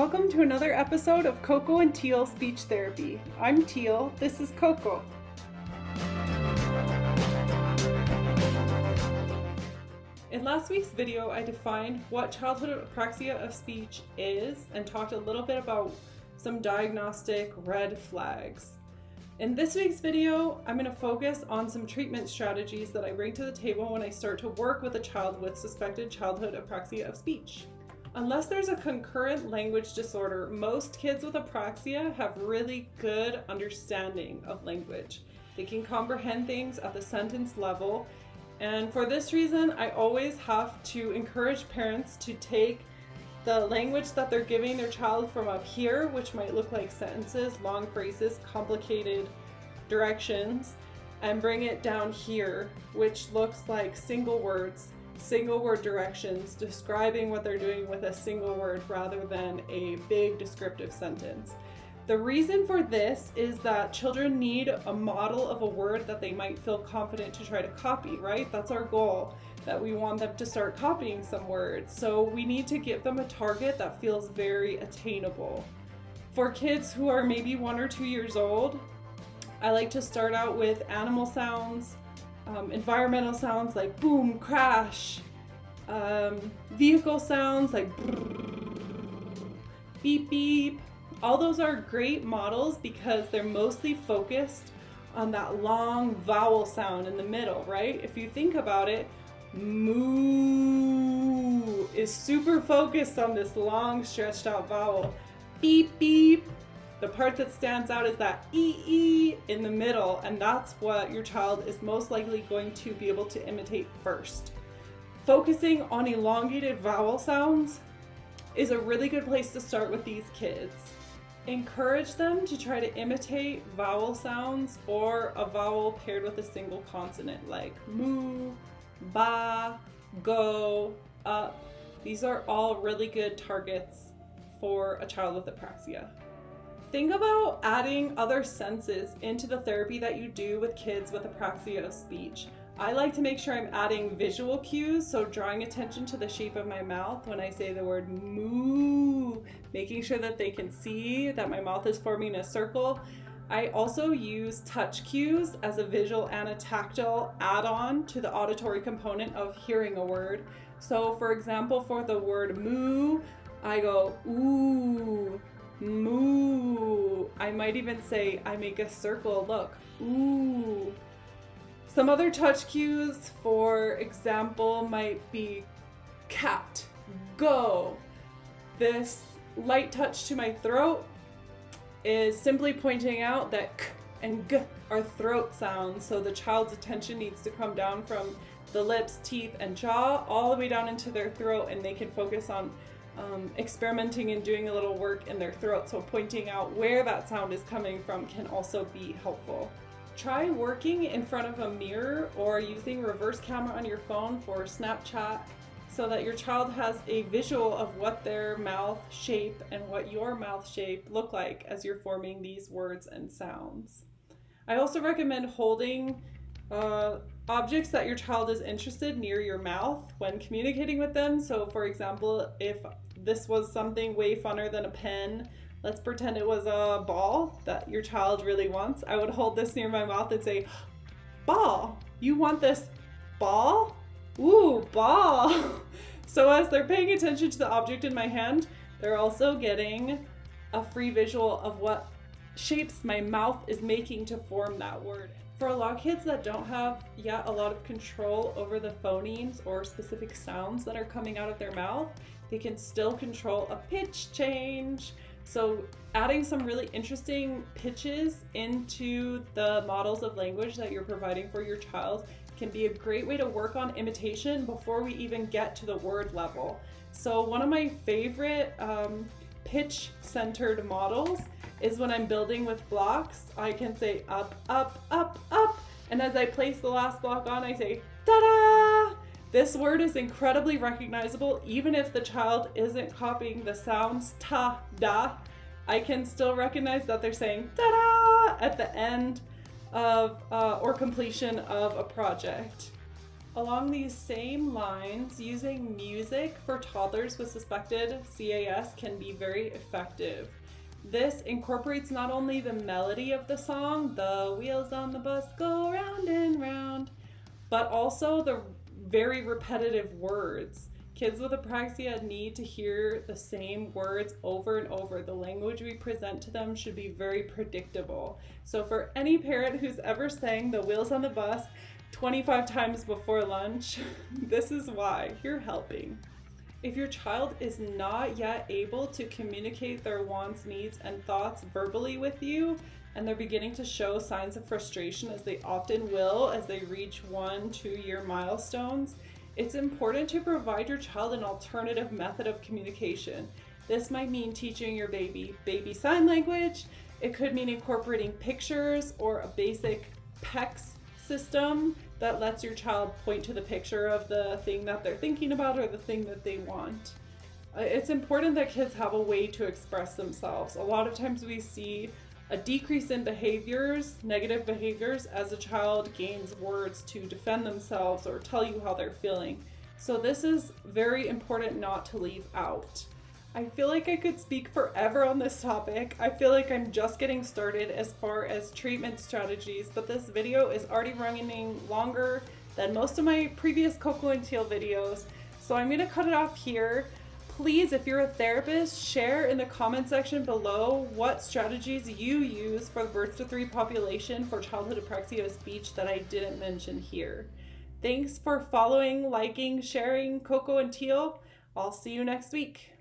Welcome to another episode of Coco and Teal Speech Therapy. I'm Teal, this is Coco. In last week's video, I defined what childhood apraxia of speech is and talked a little bit about some diagnostic red flags. In this week's video, I'm going to focus on some treatment strategies that I bring to the table when I start to work with a child with suspected childhood apraxia of speech. Unless there's a concurrent language disorder, most kids with apraxia have really good understanding of language. They can comprehend things at the sentence level, and for this reason, I always have to encourage parents to take the language that they're giving their child from up here, which might look like sentences, long phrases, complicated directions, and bring it down here, which looks like single words, single word directions, describing what they're doing with a single word rather than a big descriptive sentence. The reason for this is that children need a model of a word that they might feel confident to try to copy, right? That's our goal, that we want them to start copying some words. So we need to give them a target that feels very attainable. For kids who are maybe 1 or 2 years old, I like to start out with animal sounds, environmental sounds like boom, crash, vehicle sounds like beep, beep. All those are great models because they're mostly focused on that long vowel sound in the middle, right? If you think about it, moo is super focused on this long stretched out vowel. Beep, beep. The part that stands out is that ee in the middle, and that's what your child is most likely going to be able to imitate first. Focusing on elongated vowel sounds is a really good place to start with these kids. Encourage them to try to imitate vowel sounds or a vowel paired with a single consonant like moo, ba, go, up. These are all really good targets for a child with apraxia. Think about adding other senses into the therapy that you do with kids with apraxia of speech. I like to make sure I'm adding visual cues, so drawing attention to the shape of my mouth when I say the word moo, making sure that they can see that my mouth is forming a circle. I also use touch cues as a visual and a tactile add-on to the auditory component of hearing a word. So for example, for the word moo, I go ooh, moo. I might even say, I make a circle, look, ooh. Some other touch cues, for example, might be cat, go. This light touch to my throat is simply pointing out that k and g are throat sounds, so the child's attention needs to come down from the lips, teeth, and jaw all the way down into their throat, and they can focus on experimenting and doing a little work in their throat, so pointing out where that sound is coming from can also be helpful. Try working in front of a mirror or using reverse camera on your phone for Snapchat so that your child has a visual of what their mouth shape and what your mouth shape look like as you're forming these words and sounds. I also recommend holding objects that your child is interested near your mouth when communicating with them. So for example, if this was something way funner than a pen, let's pretend it was a ball that your child really wants. I would hold this near my mouth and say, ball, you want this ball? Ooh, ball. So as they're paying attention to the object in my hand, they're also getting a free visual of what shapes my mouth is making to form that word. For a lot of kids that don't have yet a lot of control over the phonemes or specific sounds that are coming out of their mouth, they can still control a pitch change. So adding some really interesting pitches into the models of language that you're providing for your child can be a great way to work on imitation before we even get to the word level. So one of my favorite pitch-centered models is when I'm building with blocks. I can say up, up, up, up, and as I place the last block on, I say ta-da! This word is incredibly recognizable even if the child isn't copying the sounds ta, da. I can still recognize that they're saying ta-da at the end of or completion of a project. Along these same lines, using music for toddlers with suspected CAS can be very effective. This incorporates not only the melody of the song, the wheels on the bus go round and round, but also the very repetitive words. Kids with apraxia need to hear the same words over and over. The language we present to them should be very predictable. So for any parent who's ever sang the wheels on the bus 25 times before lunch, this is why you're helping. If your child is not yet able to communicate their wants, needs, and thoughts verbally with you, and they're beginning to show signs of frustration, as they often will as they reach 1-2 year milestones, it's important to provide your child an alternative method of communication. This might mean teaching your baby sign language. It could mean incorporating pictures or a basic PECS system that lets your child point to the picture of the thing that they're thinking about or the thing that they want. It's important that kids have a way to express themselves. A lot of times we see a decrease in behaviors, negative behaviors, as a child gains words to defend themselves or tell you how they're feeling. So this is very important not to leave out. I feel like I could speak forever on this topic. I feel like I'm just getting started as far as treatment strategies, but this video is already running longer than most of my previous Coco and Teal videos, so I'm gonna cut it off here. Please, if you're a therapist, share in the comment section below what strategies you use for the birth to 3 population for childhood apraxia of speech that I didn't mention here. Thanks for following, liking, sharing Coco and Teal. I'll see you next week.